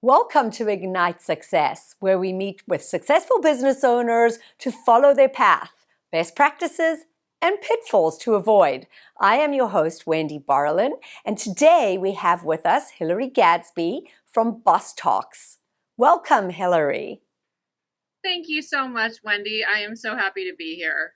Welcome to Ignite Success, where we meet with successful business owners to follow their path, best practices, and pitfalls to avoid. I am your host, Wendy Barlin, and today we have with us Hillary Gadsby from Boss Talks. Welcome, Hillary. Thank you so much, Wendy. I am so happy to be here.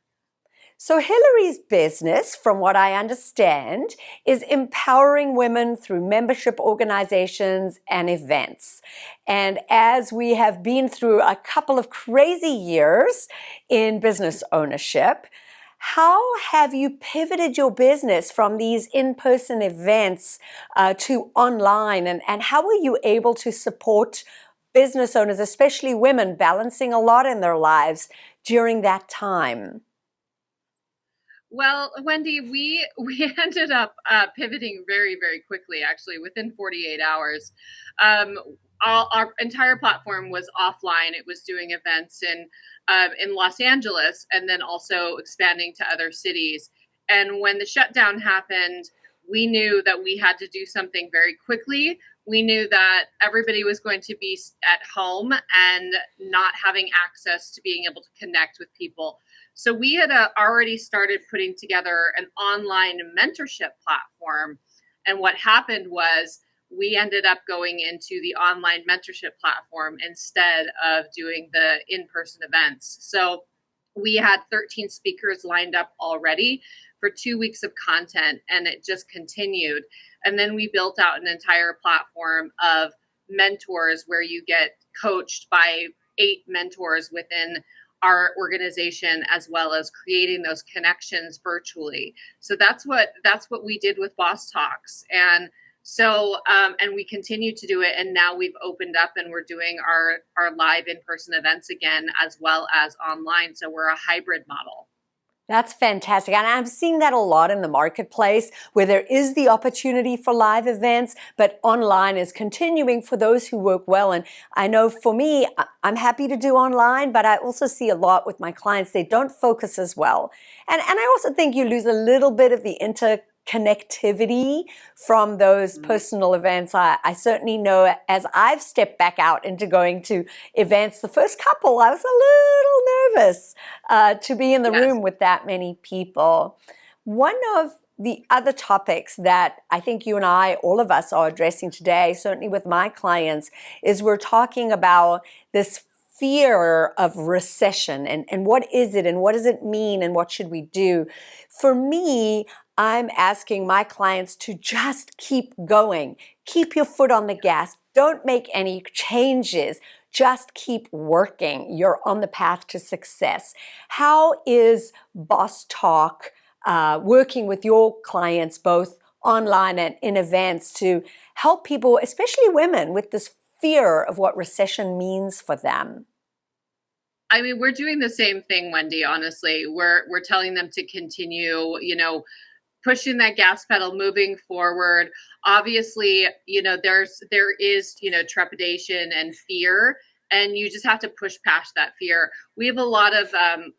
So Hillary's business, from what I understand, is empowering women through membership organizations and events. And as we have been through a couple of crazy years in business ownership, how have you pivoted your business from these in-person events to online? And how were you able to support business owners, especially women, balancing a lot in their lives during that time? Well, Wendy, we ended up pivoting very, very quickly, actually, within 48 hours. Our entire platform was offline. It was doing events in Los Angeles and then also expanding to other cities. And when the shutdown happened, we knew that we had to do something very quickly. We knew that everybody was going to be at home and not having access to being able to connect with people. So we had already started putting together an online mentorship platform. And what happened was we ended up going into the online mentorship platform instead of doing the in-person events. So we had 13 speakers lined up already for 2 weeks of content, and it just continued. And then we built out an entire platform of mentors where you get coached by 8 mentors within our organization, as well as creating those connections virtually. So that's what we did with Boss Talks. And so, and we continue to do it. And now we've opened up and we're doing our live in-person events again, as well as online. So we're a hybrid model. That's fantastic. And I'm seeing that a lot in the marketplace where there is the opportunity for live events, but online is continuing for those who work well. And I know for me, I'm happy to do online, but I also see a lot with my clients, they don't focus as well. And I also think you lose a little bit of the interconnectivity from those personal events. I certainly know as I've stepped back out into going to events, the first couple, I was a little nervous to be in the room with that many people. One of the other topics that I think you and I, all of us, are addressing today, certainly with my clients, is we're talking about this fear of recession and what is it and what does it mean and what should we do? For me, I'm asking my clients to just keep going. Keep your foot on the gas. Don't make any changes. Just keep working. You're on the path to success. How is Boss Talk working with your clients, both online and in events, to help people, especially women, with this fear of what recession means for them? I mean, we're doing the same thing, Wendy, honestly. We're telling them to continue, pushing that gas pedal, moving forward. Obviously, there is, trepidation and fear, and you just have to push past that fear. We have a lot of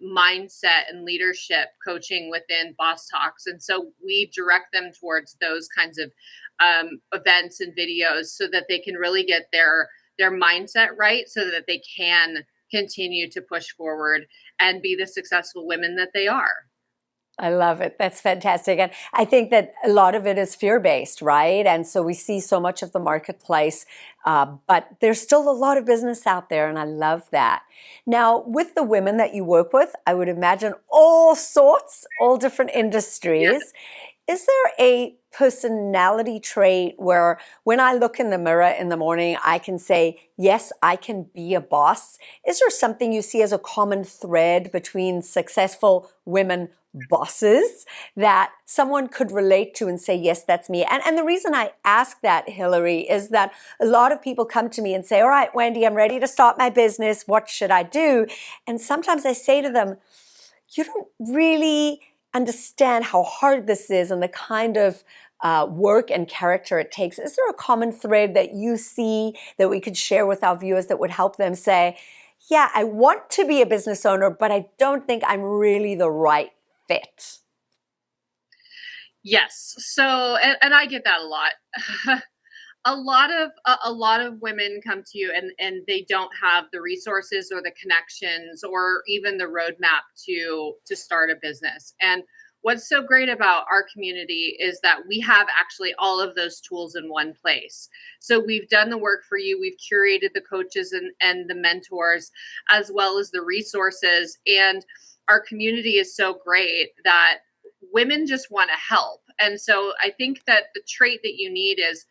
mindset and leadership coaching within Boss Talks, and so we direct them towards those kinds of events and videos so that they can really get their mindset right, so that they can continue to push forward and be the successful women that they are. I love it. That's fantastic. And I think that a lot of it is fear-based, right? And so we see so much of the marketplace, but there's still a lot of business out there, and I love that. Now, with the women that you work with, I would imagine all sorts, all different industries. Yes. Is there a personality trait where when I look in the mirror in the morning, I can say, yes, I can be a boss? Is there something you see as a common thread between successful women bosses that someone could relate to and say, yes, that's me? And the reason I ask that, Hillary, is that a lot of people come to me and say, all right, Wendy, I'm ready to start my business. What should I do? And sometimes I say to them, you don't really understand how hard this is and the kind of work and character it takes. Is there a common thread that you see that we could share with our viewers that would help them say, yeah, I want to be a business owner, but I don't think I'm really the right Yes. So, and I get that a lot. A lot of women come to you and they don't have the resources or the connections or even the roadmap to start a business. And what's so great about our community is that we have actually all of those tools in one place. So we've done the work for you. We've curated the coaches and the mentors, as well as the resources. And our community is so great that women just want to help. And so I think that the trait that you need is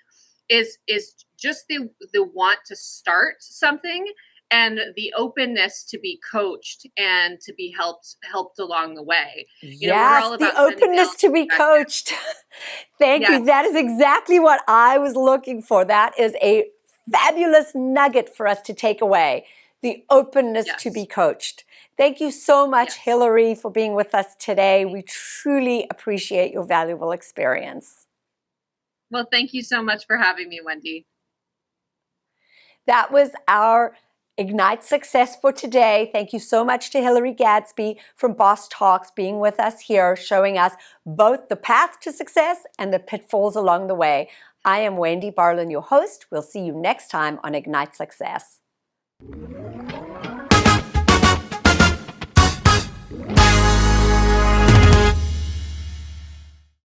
just the want to start something and the openness to be coached and to be helped along the way. You know, we're all Yes, the about openness to be coached. Thank you. Yes. That is exactly what I was looking for. That is a fabulous nugget for us to take away. The openness to be coached. Thank you so much, Hillary, for being with us today. We truly appreciate your valuable experience. Well, thank you so much for having me, Wendy. That was our Ignite Success for today. Thank you so much to Hillary Gadsby from Boss Talks being with us here, showing us both the path to success and the pitfalls along the way. I am Wendy Barlin, your host. We'll see you next time on Ignite Success.